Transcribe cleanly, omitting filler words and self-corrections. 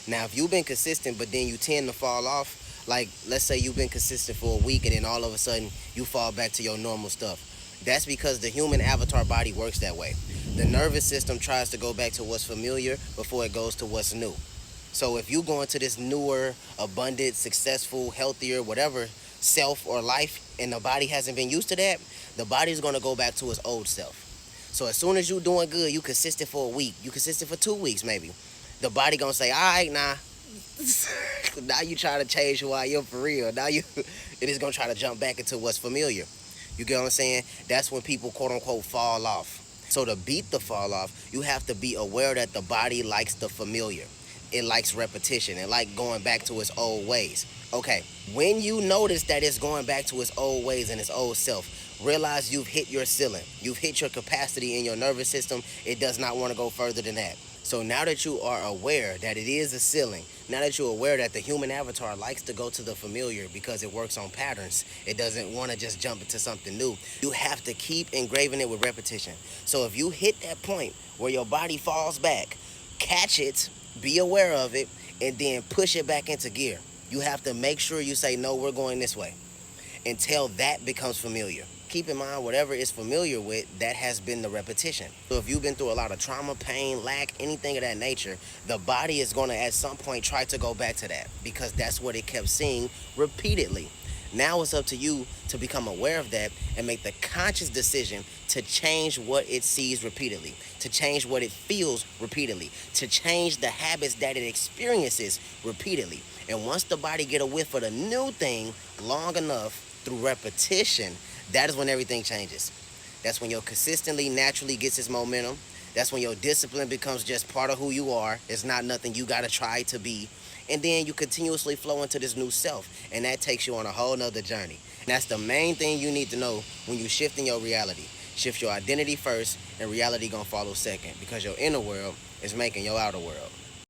Now, if you've been consistent, but then you tend to fall off, like let's say you've been consistent for a week and then all of a sudden you fall back to your normal stuff. That's because the human avatar body works that way. The nervous system tries to go back to what's familiar before it goes to what's new. So if you go into this newer, abundant, successful, healthier, whatever self or life, and the body hasn't been used to that, the body's gonna go back to its old self. So as soon as you doing good, you consistent for a week, you consistent for 2 weeks maybe. The body gonna say, all right, nah. Now you try to change who I am for real. Now you, it is gonna try to jump back into what's familiar. You get what I'm saying? That's when people quote unquote fall off. So to beat the fall off, you have to be aware that the body likes the familiar. It likes repetition. It like going back to its old ways. Okay, when you notice that it's going back to its old ways and its old self, realize you've hit your ceiling. You've hit your capacity in your nervous system. It does not want to go further than that. So now that you are aware that it is a ceiling, now that you're aware that the human avatar likes to go to the familiar because it works on patterns, it doesn't want to just jump into something new. You have to keep engraving it with repetition. So if you hit that point where your body falls back, catch it, be aware of it, and then push it back into gear. You have to make sure you say, no, we're going this way until that becomes familiar. Keep in mind, whatever it's familiar with, that has been the repetition. So if you've been through a lot of trauma, pain, lack, anything of that nature, the body is going to at some point try to go back to that because that's what it kept seeing repeatedly. Now it's up to you to become aware of that and make the conscious decision to change what it sees repeatedly, to change what it feels repeatedly, to change the habits that it experiences repeatedly. And once the body get a whiff of the new thing long enough through repetition, that is when everything changes. That's when your consistently naturally gets its momentum. That's when your discipline becomes just part of who you are. It's not nothing you gotta try to be. And then you continuously flow into this new self. And that takes you on a whole nother journey. And that's the main thing you need to know when you shift in your reality. Shift your identity first, and reality gonna follow second. Because your inner world is making your outer world.